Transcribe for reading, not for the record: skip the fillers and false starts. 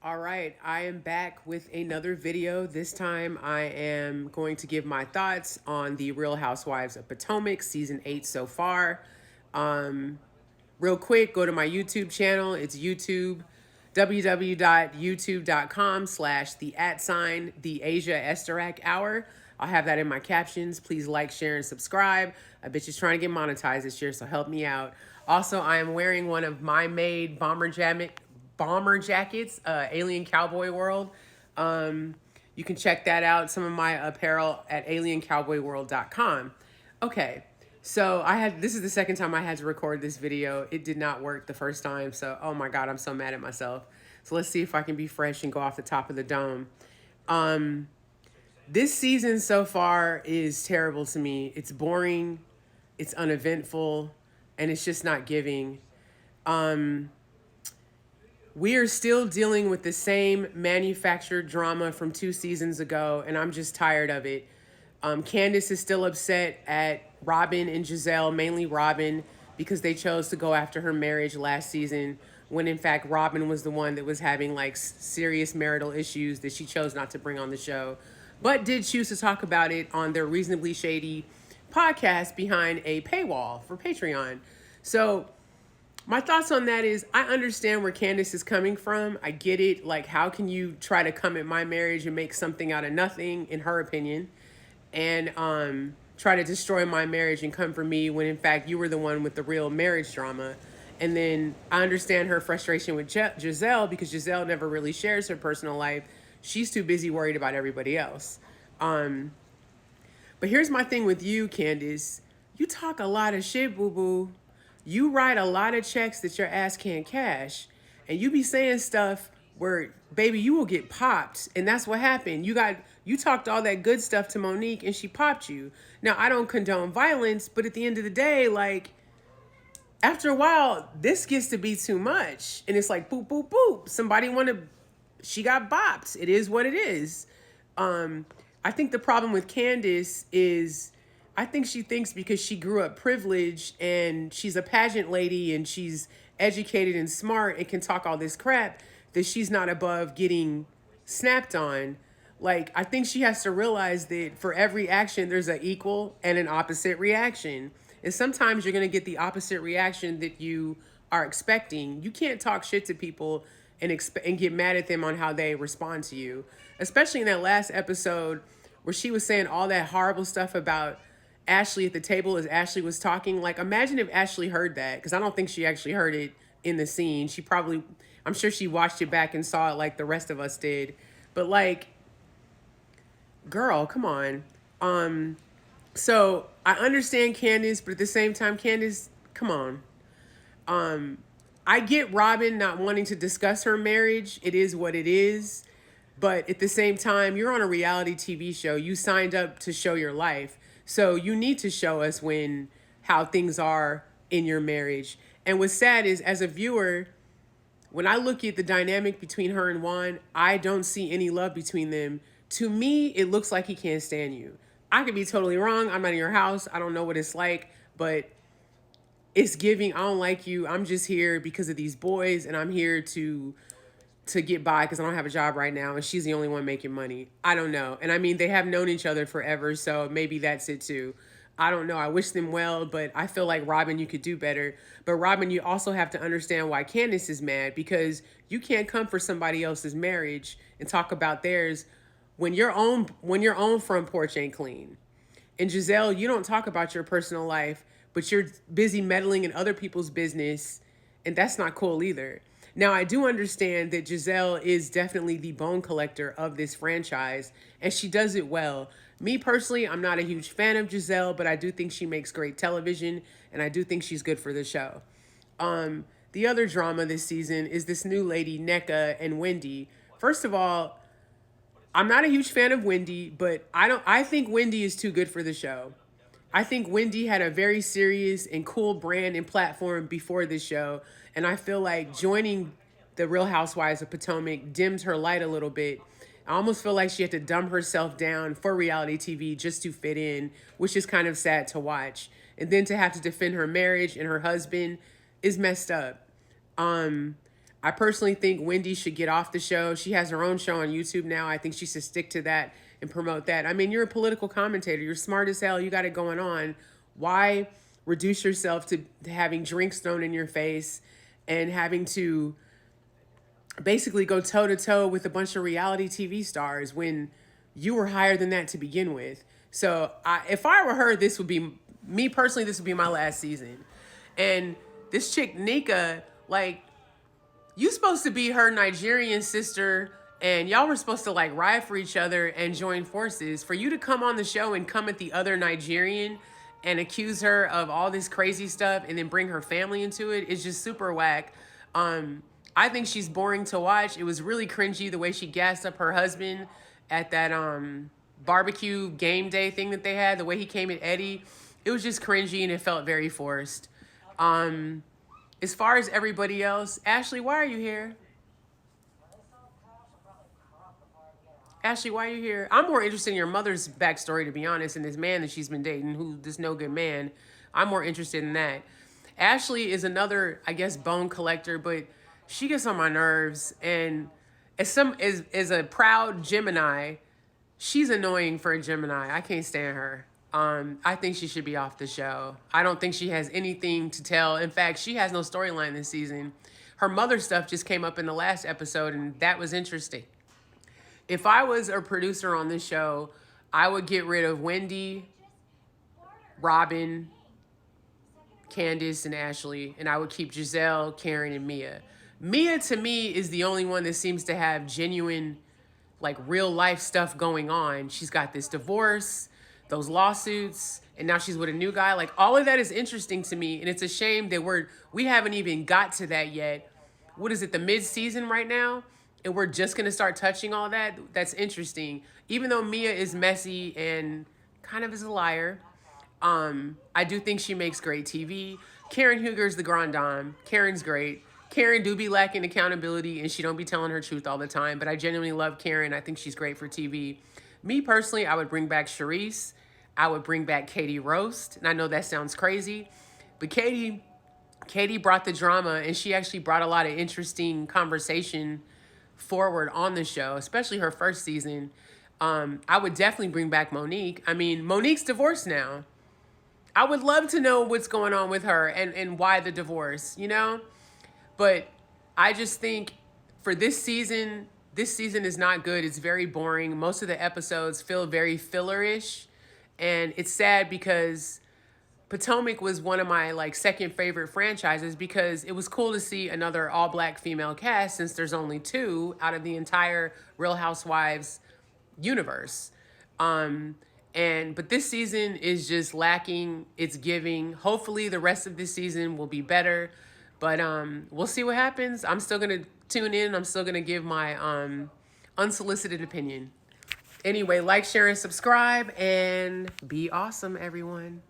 All right, I am back with another video. This time I am going to give my thoughts on the Real Housewives of Potomac season 8 so far. Um, Real quick, go to my YouTube channel. It's YouTube, www.youtube.com/the @ the Asia Esterac Hour. I'll have that in my captions. Please like, share, and subscribe. I bet you're trying to get monetized this year, so help me out. Also, I am wearing one of my made bomber jackets, Alien Cowboy World. You can check that out. Some of my apparel at aliencowboyworld.com. Okay, so this is the second time I had to record this video. It did not work the first time, so oh my god, I'm so mad at myself. So let's see if I can be fresh and go off the top of the dome. This season so far is terrible to me. It's boring, it's uneventful, and it's just not giving. We are still dealing with the same manufactured drama from 2 seasons ago, and I'm just tired of it. Candace is still upset at Robin and Giselle, mainly Robin, because they chose to go after her marriage last season, when in fact Robin was the one that was having like serious marital issues that she chose not to bring on the show, but did choose to talk about it on their Reasonably Shady podcast behind a paywall for Patreon. So my thoughts on that is I understand where Candace is coming from. I get it. Like, how can you try to come at my marriage and make something out of nothing, in her opinion, and try to destroy my marriage and come for me when in fact you were the one with the real marriage drama. And then I understand her frustration with Giselle, because Giselle never really shares her personal life. She's too busy worried about everybody else. But here's my thing with you, Candace. You talk a lot of shit, boo-boo. You write a lot of checks that your ass can't cash. And you be saying stuff where, baby, you will get popped. And that's what happened. You talked all that good stuff to Monique and she popped you. Now, I don't condone violence, but at the end of the day, like, after a while, this gets to be too much. And it's like, boop, boop, boop. She got bopped. It is what it is. I think the problem with Candace is I think she thinks because she grew up privileged and she's a pageant lady and she's educated and smart and can talk all this crap, that she's not above getting snapped on. Like, I think she has to realize that for every action, there's an equal and an opposite reaction. And sometimes you're going to get the opposite reaction that you are expecting. You can't talk shit to people and get mad at them on how they respond to you. Especially in that last episode where she was saying all that horrible stuff about Ashley at the table as Ashley was talking. Like, imagine if Ashley heard that, because I don't think she actually heard it in the scene. I'm sure she watched it back and saw it like the rest of us did. But like, girl, come on. So I understand Candace, but at the same time, Candace, come on. I get Robin not wanting to discuss her marriage. It is what it is. But at the same time, you're on a reality TV show. You signed up to show your life. So you need to show us how things are in your marriage. And what's sad is, as a viewer, when I look at the dynamic between her and Juan, I don't see any love between them. To me, it looks like he can't stand you. I could be totally wrong. I'm not in your house. I don't know what it's like, but it's giving, I don't like you. I'm just here because of these boys, and I'm here to get by because I don't have a job right now, and she's the only one making money. I don't know. And I mean, they have known each other forever, so maybe that's it too. I don't know. I wish them well, but I feel like, Robin, you could do better. But Robin, you also have to understand why Candace is mad, because you can't come for somebody else's marriage and talk about theirs when your own front porch ain't clean. And Giselle, you don't talk about your personal life, but you're busy meddling in other people's business, and that's not cool either. Now, I do understand that Giselle is definitely the bone collector of this franchise, and she does it well. Me personally, I'm not a huge fan of Giselle, but I do think she makes great television, and I do think she's good for the show. The other drama this season is this new lady, Nneka, and Wendy. First of all, I'm not a huge fan of Wendy, but I think Wendy is too good for the show. I think Wendy had a very serious and cool brand and platform before this show, and I feel like joining the Real Housewives of Potomac dimmed her light a little bit. I almost feel like she had to dumb herself down for reality TV just to fit in, which is kind of sad to watch. And then to have to defend her marriage and her husband is messed up. I personally think Wendy should get off the show. She has her own show on YouTube now. I think she should stick to that and promote that. I mean, you're a political commentator. You're smart as hell. You got it going on. Why reduce yourself to having drinks thrown in your face and having to basically go toe to toe with a bunch of reality TV stars when you were higher than that to begin with? So if I were her, this would be me personally. This would be my last season. And this chick Nika, like, you supposed to be her Nigerian sister, and y'all were supposed to like ride for each other and join forces. For you to come on the show and come at the other Nigerian and accuse her of all this crazy stuff and then bring her family into it is just super whack. I think she's boring to watch. It was really cringy the way she gassed up her husband at that barbecue game day thing that they had. The way he came at Eddie, it was just cringy and it felt very forced. As far as everybody else, Ashley, why are you here? Ashley, why are you here? I'm more interested in your mother's backstory, to be honest, and this man that she's been dating, who this no good man. I'm more interested in that. Ashley is another, I guess, bone collector, but she gets on my nerves. And as a proud Gemini, she's annoying for a Gemini. I can't stand her. I think she should be off the show. I don't think she has anything to tell. In fact, she has no storyline this season. Her mother stuff just came up in the last episode, and that was interesting. If I was a producer on this show, I would get rid of Wendy, Robin, Candace, and Ashley, and I would keep Giselle, Karen, and Mia. Mia, to me, is the only one that seems to have genuine, like, real life stuff going on. She's got this divorce, those lawsuits, and now she's with a new guy. Like, all of that is interesting to me, and it's a shame that we haven't even got to that yet. What is it, the mid-season right now? And we're just going to start touching all that? That's interesting. Even though Mia is messy and kind of is a liar, I do think she makes great TV. Karen Huger's the grand dame. Karen's great. Karen do be lacking accountability, and she don't be telling her truth all the time, but I genuinely love Karen. I think she's great for TV. Me personally, I would bring back Charisse. I would bring back Katie Roast. And I know that sounds crazy, but Katie brought the drama, and she actually brought a lot of interesting conversation forward on the show, especially her first season. I would definitely bring back Monique. I mean, Monique's divorced now. I would love to know what's going on with her and why the divorce, you know? But I just think for this season is not good. It's very boring. Most of the episodes feel very fillerish. And it's sad because Potomac was one of my like second favorite franchises because it was cool to see another all-black female cast since there's only 2 out of the entire Real Housewives universe. But this season is just lacking. It's giving. Hopefully the rest of this season will be better. But we'll see what happens. I'm still going to tune in. I'm still going to give my unsolicited opinion. Anyway, like, share, and subscribe, and be awesome, everyone.